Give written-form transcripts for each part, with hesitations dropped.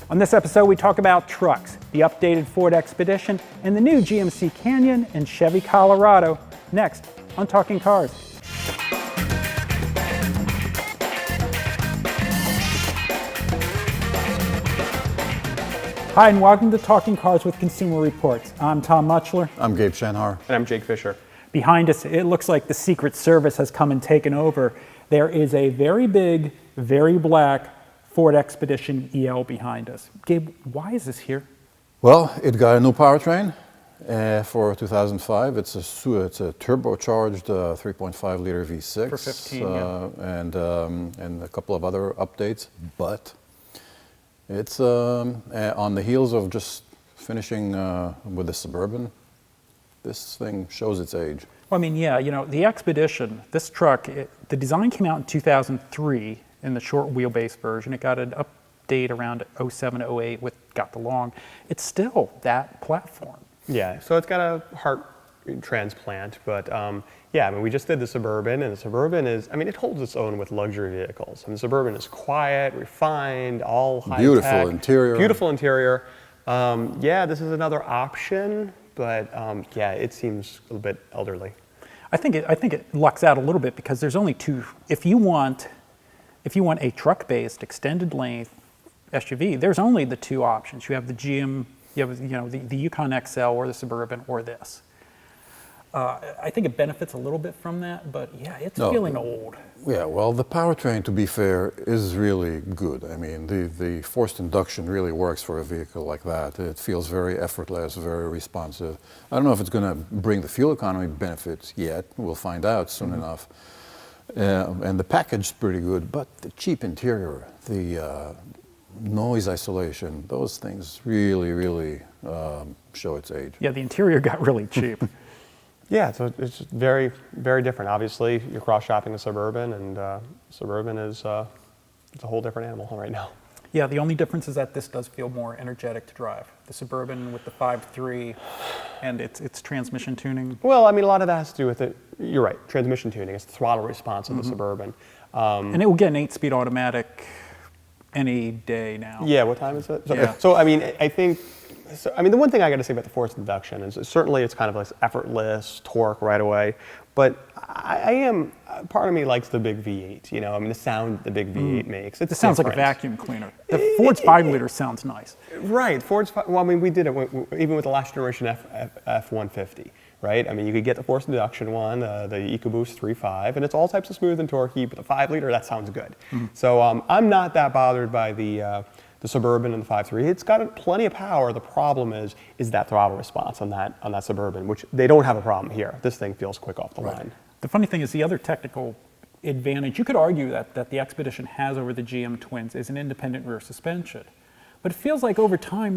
On this episode, we talk about trucks, the updated Ford Expedition, and the new GMC Canyon and Chevy Colorado. Next on Talking Cars. Hi, and welcome to Talking Cars with Consumer Reports. I'm Tom Mutchler. I'm Gabe Shenhar. And I'm Jake Fisher. Behind us, it looks like the Secret Service has come and taken over. There is a very big, very black Ford Expedition EL behind us. Gabe, why is this here? Well, it got a new powertrain for 2005. It's a turbocharged 3.5 liter V6 for 15, and a couple of other updates. But it's on the heels of just finishing with the Suburban. This thing shows its age. Well, I mean, yeah, you know, the Expedition, this truck, the design came out in 2003 in the short wheelbase version. It got an update around 07, 08 got the long. It's still that platform. Yeah, so it's got a heart transplant, but yeah, I mean, we just did the Suburban, and the Suburban is, I mean, it holds its own with luxury vehicles. I mean, the Suburban is quiet, refined, all high-tech. Beautiful interior. Beautiful interior. Yeah, this is another option, but yeah, it seems a little bit elderly. I think it lucks out a little bit because there's only two. If you want a truck-based extended length SUV, there's only the two options. You have the the Yukon XL or the Suburban or this. I think it benefits a little bit from that, but yeah, it's feeling old. Yeah, well, the powertrain, to be fair, is really good. I mean, the forced induction really works for a vehicle like that. It feels very effortless, very responsive. I don't know if it's going to bring the fuel economy benefits yet. We'll find out soon enough. And the package is pretty good, but the cheap interior, the noise isolation, those things really show its age. Yeah, the interior got really cheap. Yeah, so it's very, very different. Obviously, you're cross-shopping the Suburban, and Suburban is it's a whole different animal right now. Yeah, the only difference is that this does feel more energetic to drive. The Suburban with the 5.3 and its transmission tuning. Well, I mean, a lot of that has to do with it. You're right, transmission tuning. It's the throttle response of the Suburban. And it will get an 8-speed automatic any day now. Yeah, what time is it? So, Yeah. so I mean, the one thing I got to say about the forced induction is certainly it's kind of like effortless torque right away. But part of me likes the big V8, you know, I mean, the sound the big V8 makes. It sounds like a vacuum cleaner. The Ford's 5-liter sounds nice. Right, well, I mean, we did it even with the last generation F-150, right? I mean, you could get the forced induction one, the EcoBoost 3.5, and it's all types of smooth and torquey, but the 5-liter, that sounds good. So I'm not that bothered by the Suburban and the 5.3. It's got plenty of power. The problem is that throttle response on that Suburban, which they don't have a problem here. This thing feels quick off the line. The funny thing is the other technical advantage, you could argue that the Expedition has over the GM Twins is an independent rear suspension. But it feels like over time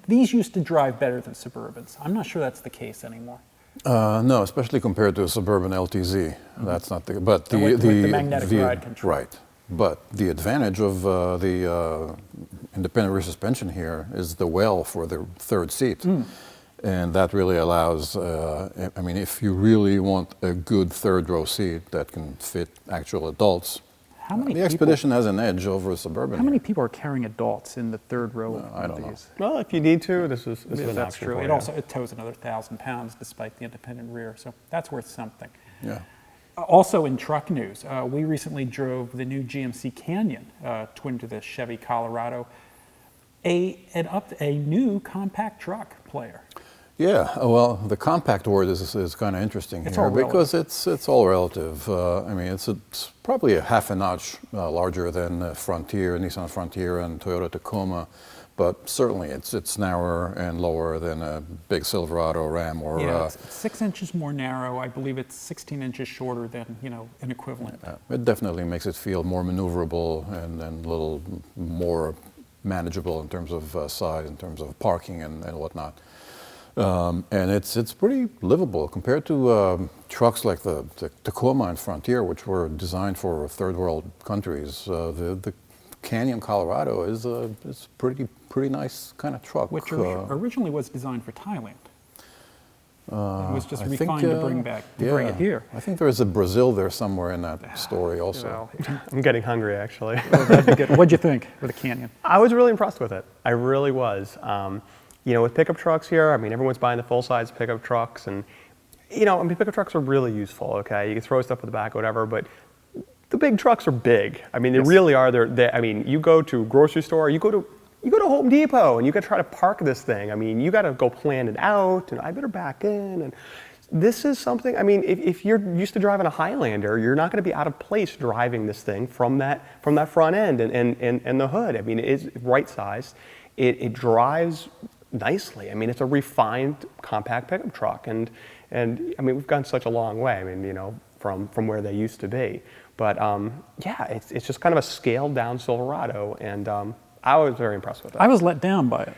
these used to drive better than Suburbans. I'm not sure that's the case anymore. No, especially compared to a Suburban LTZ. That's not the, but with the magnetic ride control. Right. But the advantage of the independent rear suspension here is the well for the third seat. And that really allows, I mean, if you really want a good third row seat that can fit actual adults, the Expedition has an edge over a Suburban. How many people are carrying adults in the third row I don't know. Well, if you need to, this is an that's option true. for It you. also tows another 1,000 pounds despite the independent rear, so that's worth something. Yeah. Also in truck news, we recently drove the new GMC Canyon, twin to the Chevy Colorado, a new compact truck player. Yeah, well, the compact word is kind of interesting here because it's all relative. I mean, it's probably a half a notch larger than Frontier, Nissan Frontier, and Toyota Tacoma, but certainly it's narrower and lower than a big Silverado, Ram, or it's 6 inches more narrow. I believe it's 16 inches shorter than an equivalent. It definitely makes it feel more maneuverable and a little more manageable in terms of size, in terms of parking and whatnot. And it's pretty livable compared to trucks like the Tacoma and Frontier, which were designed for third world countries. The Canyon Colorado is pretty nice kind of truck. Which originally was designed for Thailand. It was just I refined think, to bring it here. I think there is a Brazil there somewhere in that story also. Well, I'm getting hungry, actually. that'd be good. What'd you think with the Canyon? I was really impressed with it. I really was. You know, with pickup trucks here, I mean, everyone's buying the full-size pickup trucks, and you know, I mean, pickup trucks are really useful. Okay, you can throw stuff in the back, whatever, but the big trucks are big. I mean, they really are. I mean, you go to a grocery store, you go to Home Depot, and you got to try to park this thing. I mean, you got to go plan it out, and I better back in. And this is something. I mean, if you're used to driving a Highlander, you're not going to be out of place driving this thing from that front end and the hood. I mean, it's right sized. It drives nicely. I mean, it's a refined compact pickup truck, and I mean, we've gone such a long way. I mean, you know, from where they used to be. But yeah, it's just kind of a scaled down Silverado, and I was very impressed with it. I was let down by it.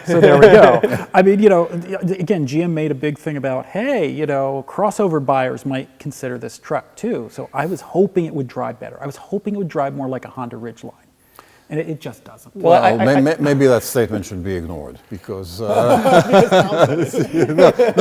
So there we go. I mean, you know, again, GM made a big thing about, hey, you know, crossover buyers might consider this truck too. So I was hoping it would drive better. I was hoping it would drive more like a Honda Ridgeline. And it just doesn't. Well, maybe that statement should be ignored because Wait a minute.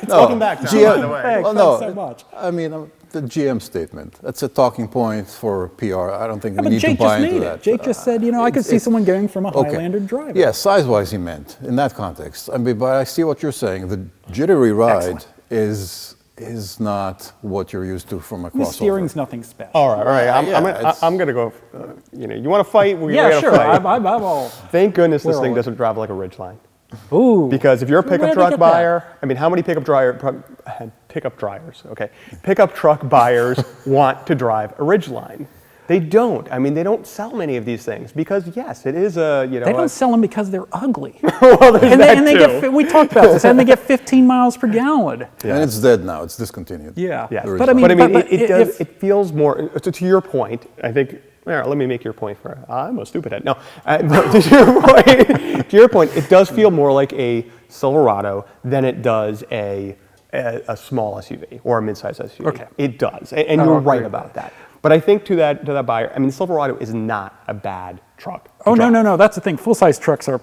Welcome back, Tom, by the way. Thanks so much. I mean, the GM statement, that's a talking point for PR. I don't think we But need Jake to buy just into made that. it. Jake just said, you know, I could see someone going from a Highlander driver. Yeah, size-wise he meant, in that context. I mean, but I see what you're saying. The jittery ride is not what you're used to from a crossover. The steering's nothing special. All right. Yeah, I'm gonna go. You know, you want to fight? We Yeah, gotta sure. Fight. I'm all. Thank goodness this We're thing all- doesn't drive like a Ridgeline. Ooh. Because if you're a Where'd pickup they truck get buyer, I mean, how many pickup truck buyers want to drive a Ridgeline? They don't. I mean, they don't sell many of these things because, yes, it is a, you know. They don't sell them because they're ugly. Well, there's that and they too. get, we talked about this, and they get 15 miles per gallon. And it's dead now. It's discontinued. Yeah. Yes. The But I mean, it feels more, to your point, I think, here, let me make your point for, I'm a stupid head. No, but to your point, it does feel more like a Silverado than it does a small SUV or a midsize SUV. Okay. It does, and you're right about that. But I think to that buyer, I mean, the Silverado is not a bad truck. Oh, no. That's the thing. Full-size trucks are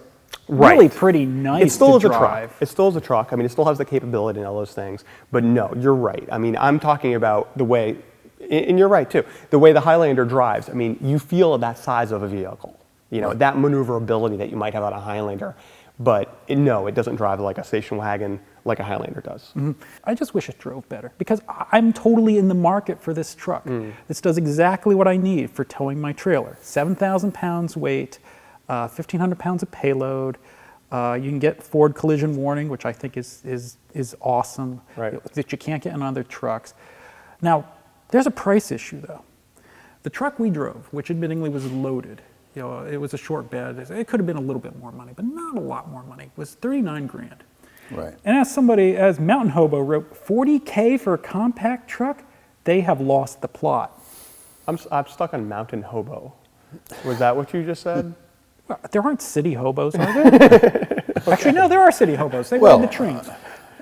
really pretty nice It still to is a drive. truck. It still is a truck. I mean, it still has the capability and all those things. But no, you're right. I mean, I'm talking about the way, and you're right too, the way the Highlander drives. I mean, you feel that size of a vehicle. You know, that maneuverability that you might have on a Highlander. But no, it doesn't drive like a station wagon like a Highlander does. Mm-hmm. I just wish it drove better because I'm totally in the market for this truck. This does exactly what I need for towing my trailer. 7,000 pounds weight, 1,500 pounds of payload. You can get forward collision warning, which I think is awesome, that you can't get in other trucks. Now, there's a price issue though. The truck we drove, which admittingly was loaded, you know, it was a short bed. It could have been a little bit more money, but not a lot more money. It was 39 grand. Right. And as Mountain Hobo wrote, 40K for a compact truck, they have lost the plot. I'm stuck on Mountain Hobo. Was that what you just said? Well, there aren't city hobos, are there? Actually, no, there are city hobos. They ride the trains.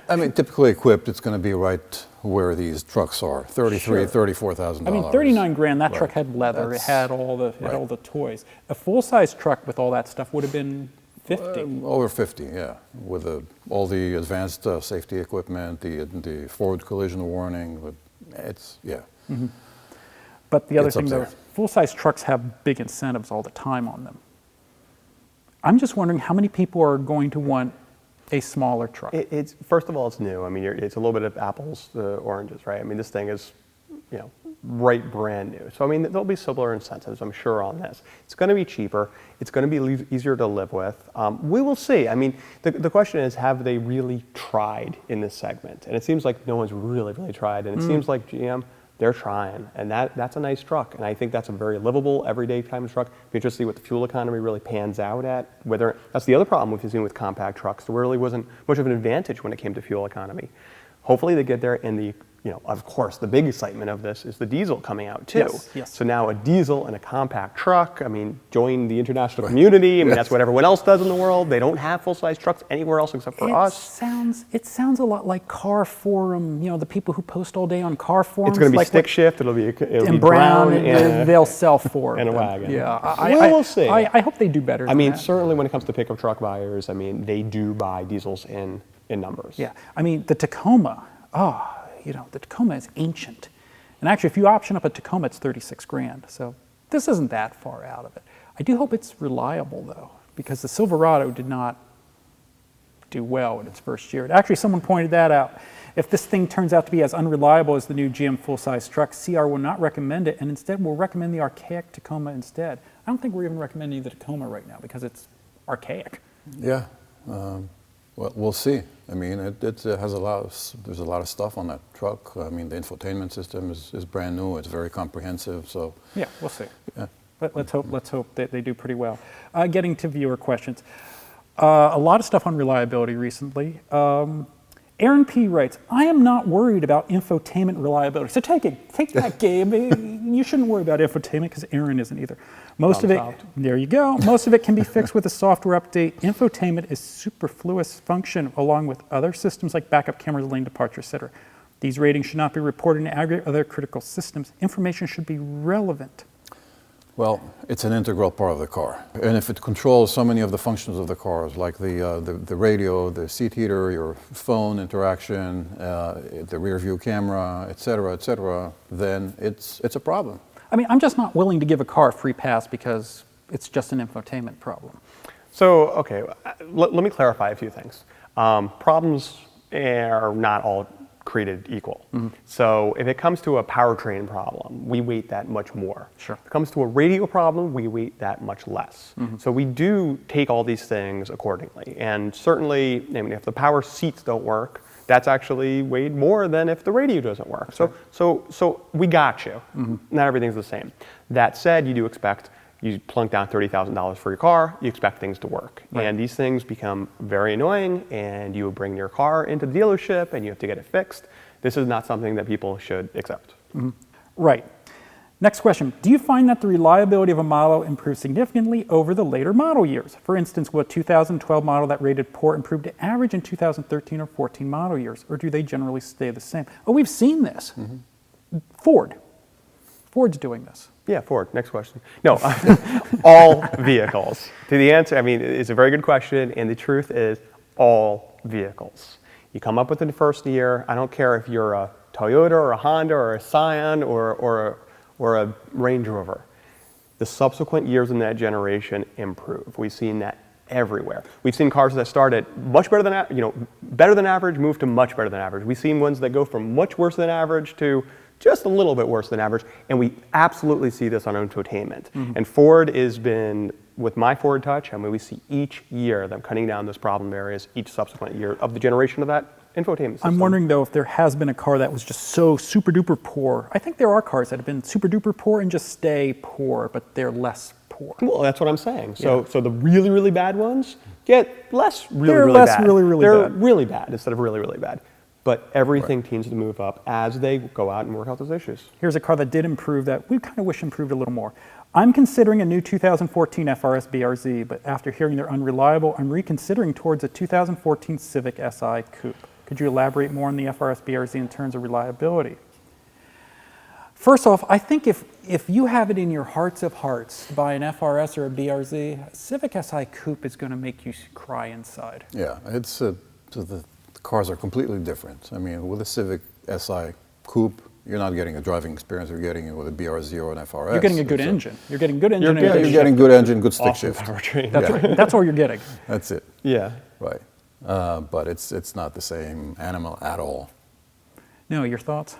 I mean, typically equipped, it's going to be right where these trucks are, $34,000. I mean, 39 grand. That truck had leather. It had all the toys. A full-size truck with all that stuff would have been 50. Over 50, yeah, with all the advanced safety equipment, the forward collision warning. It's Mm-hmm. But the other It's thing, up though, there. full-size trucks have big incentives all the time on them. I'm just wondering how many people are going to want a smaller truck. It's first of all, it's new. I mean, it's a little bit of apples to oranges, right? I mean, this thing is, you know, right brand new. So I mean, there'll be similar incentives, I'm sure, on this. It's going to be cheaper. It's going to be easier to live with. We will see. I mean, the question is, have they really tried in this segment? And it seems like no one's really tried. And it seems like GM, they're trying, and that's a nice truck, and I think that's a very livable, everyday kind of truck. Be interested to see what the fuel economy really pans out at. Whether that's the other problem we've seen with compact trucks. There really wasn't much of an advantage when it came to fuel economy. Hopefully they get there, and you know, of course, the big excitement of this is the diesel coming out too. Yes. So now a diesel and a compact truck. I mean, join the international community. I mean, that's what everyone else does in the world. They don't have full-size trucks anywhere else except for us. It sounds a lot like Car Forum. You know, the people who post all day on Car Forums. It's going to be like stick shift. It'll be brown, and they'll sell Ford and a wagon. Yeah, We'll see. I hope they do better. I mean, than that. certainly when it comes to pickup truck buyers, I mean, they do buy diesels in in numbers. Yeah, I mean, the Tacoma, the Tacoma is ancient. And actually, if you option up a Tacoma, it's 36 grand. So this isn't that far out of it. I do hope it's reliable, though, because the Silverado did not do well in its first year. Actually, someone pointed that out. If this thing turns out to be as unreliable as the new GM full-size truck, CR will not recommend it, and instead will recommend the archaic Tacoma instead. I don't think we're even recommending the Tacoma right now because it's archaic. Yeah, well, we'll see. I mean, it has there's a lot of stuff on that truck. I mean, the infotainment system is brand new. It's very comprehensive. So yeah, we'll see. Yeah. But let's hope that they do pretty well. Getting to viewer questions, a lot of stuff on reliability recently. Aaron P. writes, I am not worried about infotainment reliability. So take that, Gabe. You shouldn't worry about infotainment because Aaron isn't either. Most of it, there you go. Most of it can be fixed with a software update. Infotainment is superfluous function along with other systems like backup cameras, lane departure, etc. These ratings should not be reported in aggregate other critical systems. Information should be relevant. Well, it's an integral part of the car. And if it controls so many of the functions of the cars, like the radio, the seat heater, your phone interaction, the rear view camera, et cetera, then it's a problem. I mean, I'm just not willing to give a car a free pass because it's just an infotainment problem. So, okay, let me clarify a few things. Problems are not all created equal. Mm-hmm. So if it comes to a powertrain problem, we weight that much more. Sure. If it comes to a radio problem, we weight that much less. Mm-hmm. So we do take all these things accordingly. And certainly, I mean, if the power seats don't work, that's actually weighed more than if the radio doesn't work. So we got you. Mm-hmm. Not everything's the same. That said, you do expect, you plunk down $30,000 for your car, you expect things to work. Right. And these things become very annoying, and you bring your car into the dealership and you have to get it fixed. This is not something that people should accept. Mm-hmm. Right. Next question. Do you find that the reliability of a model improves significantly over the later model years? For instance, will a 2012 model that rated poor improve to average in 2013 or 14 model years? Or do they generally stay the same? Oh, we've seen this. Mm-hmm. Ford's doing this. Yeah, Ford. Next question. No, all vehicles. To the answer, I mean, it's a very good question, and the truth is all vehicles. You come up with it the first year. I don't care if you're a Toyota or a Honda or a Scion or a Range Rover. The subsequent years in that generation improve. We've seen that everywhere. We've seen cars that start at much better than, better than average, move to much better than average. We've seen ones that go from much worse than average to just a little bit worse than average, and we absolutely see this on infotainment. Mm-hmm. And Ford has been, with my Ford Touch, I mean, we see each year them cutting down those problem areas, each subsequent year of the generation of that infotainment system. I'm wondering, though, if there has been a car that was just so super duper poor. I think there are cars that have been super duper poor and just stay poor, but they're less poor. Well, that's what I'm saying. So the really, really bad ones get less really, they're really less bad. really, really they're bad. really bad instead of really, really bad. But everything tends to move up as they go out and work out those issues. Here's a car that did improve that we kind of wish improved a little more. I'm considering a new 2014 FR-S BRZ, but after hearing they're unreliable, I'm reconsidering towards a 2014 Civic Si coupe. Could you elaborate more on the FR-S BRZ in terms of reliability? First off, I think if you have it in your hearts of hearts to buy an FR-S or a BRZ, a Civic Si coupe is going to make you cry inside. Yeah, it's the cars are completely different. I mean, with a Civic Si coupe, you're not getting a driving experience. You're getting it with a BRZ or an FR-S. You're getting a good engine. You're getting good engine. You're getting good engine, good stick awesome shift. Powertrain. That's all you're getting. That's it. Yeah. Right. But it's not the same animal at all. No, your thoughts?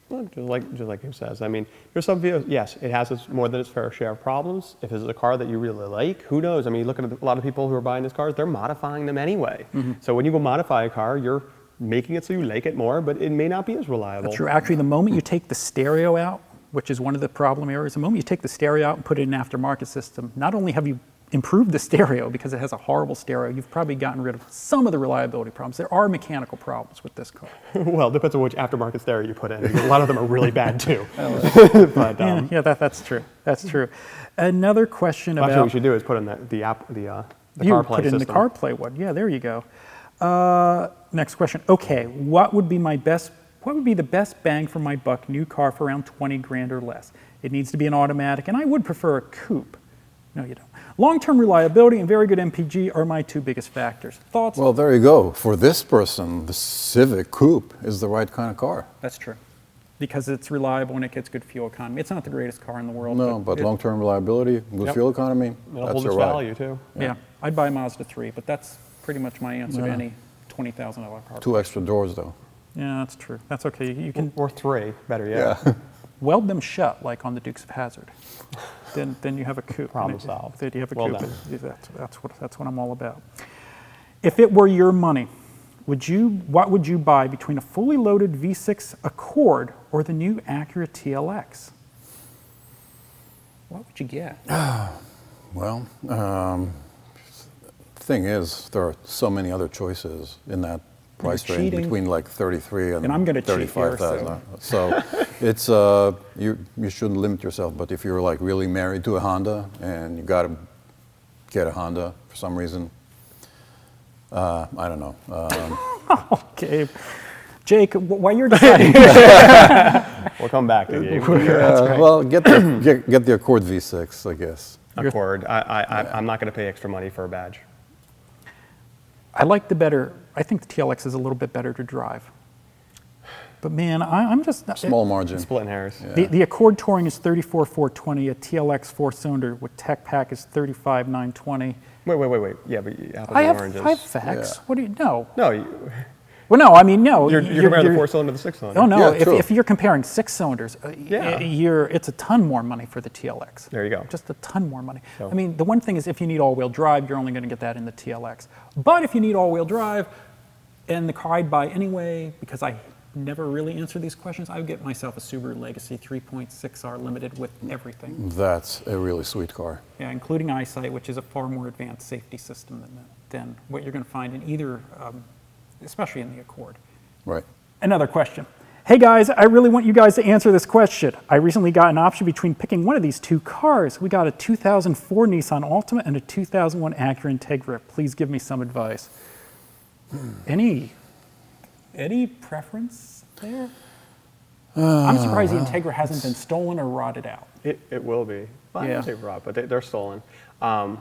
Well, just like he says. I mean, there's some vehicles, yes, it has more than its fair share of problems. If it's a car that you really like, who knows? I mean, look at a lot of people who are buying these cars, they're modifying them anyway. Mm-hmm. So when you go modify a car, you're making it so you like it more, but it may not be as reliable. That's true. Actually, the moment you take the stereo out, which is one of the problem areas, the moment you take the stereo out and put it in an aftermarket system, not only have you improved the stereo because it has a horrible stereo, you've probably gotten rid of some of the reliability problems. There are mechanical problems with this car. Well, it depends on which aftermarket stereo you put in. A lot of them are really bad too. But, that's true. That's true. Another question about... Actually, what we should do is put in the CarPlay put it in the CarPlay one. Yeah, there you go. Next question. Okay, what would be the best bang for my buck new car for around 20 grand or less? It needs to be an automatic, and I would prefer a coupe. No, you don't. Long-term reliability and very good MPG are my two biggest factors. Thoughts? Well, there you go. For this person, the Civic Coupe is the right kind of car. That's true. Because it's reliable and it gets good fuel economy. It's not the greatest car in the world. No, but long-term reliability, good Yep. fuel economy, It'll that's hold your its ride. value too. Yeah, I'd buy a Mazda 3, but that's pretty much my answer to Yeah. any $20,000 car. 2 extra doors, though. Yeah, that's true. That's okay. You can Or 3, better yet. Yeah. weld them shut, like on the Dukes of Hazzard. Then you have a coupe. Problem solved. Then you have a Well coupe. done. That's what I'm all about. If it were your money, what would you buy between a fully loaded V6 Accord or the new Acura TLX? What would you get? Well, thing is, there are so many other choices in that price You're range cheating. between like 33 and, And I'm gonna cheat here, 35,000. So it's you shouldn't limit yourself. But if you're like really married to a Honda and you got to get a Honda for some reason, I don't know. Okay. Jake, while you're deciding, We'll come back to you. Well, get the Accord V6, I guess. Accord. I'm not going to pay extra money for a badge. I think the TLX is a little bit better to drive. But man, I'm just Small margin. Splitting hairs. Yeah. The Accord Touring is 34,420. A TLX 4-cylinder with tech pack is 35,920. Wait. Yeah, but apples I and have oranges. facts. Yeah. What do you know? No, Well, no, I mean no. you're comparing the 4-cylinder to the 6-cylinder. Oh no! Yeah, true. If you're comparing 6 cylinders, Yeah. it's a ton more money for the TLX. There you go. Just a ton more money. So- I mean, the one thing is if you need all-wheel drive, you're only going to get that in the TLX. But if you need all-wheel drive, and the car I'd buy anyway, because I never really answer these questions, I would get myself a Subaru Legacy 3.6R Limited with everything. That's a really sweet car. Yeah, including eyesight, which is a far more advanced safety system than what you're going to find in either, especially in the Accord. Right. Another question. Hey guys, I really want you guys to answer this question. I recently got an option between picking one of these two cars. We got a 2004 Nissan Altima and a 2001 Acura Integra. Please give me some advice. Any preference there? I'm surprised the Integra hasn't been stolen or rotted out. It will be. Well, I Yeah. don't say rot, but they're stolen. I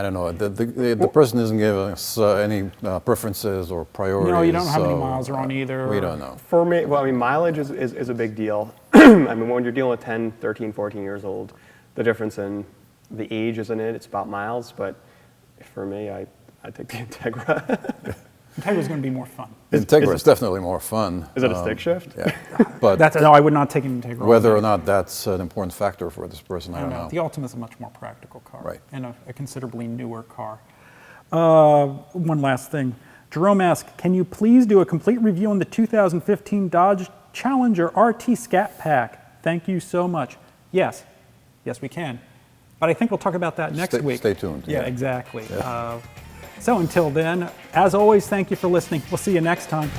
don't know. The person isn't giving us any preferences or priorities. No, you don't know how many so, miles are on either. We don't know. For me, well, I mean, mileage is a big deal. I mean, when you're dealing with 10, 13, 14 years old, the difference in the age isn't it, it's about miles. But for me, I take the Integra. Integra's going to be more fun. Integra is definitely more fun. Is it a stick shift? Yeah. But No, I would not take an Integra. whether or not that's an important factor for this person, I don't know. The Altima is a much more practical car. Right. And a considerably newer car. One last thing. Jerome asks, can you please do a complete review on the 2015 Dodge Challenger RT Scat Pack? Thank you so much. Yes, we can. But I think we'll talk about that next week. Stay tuned. Yeah, exactly. So until then, as always, thank you for listening. We'll see you next time.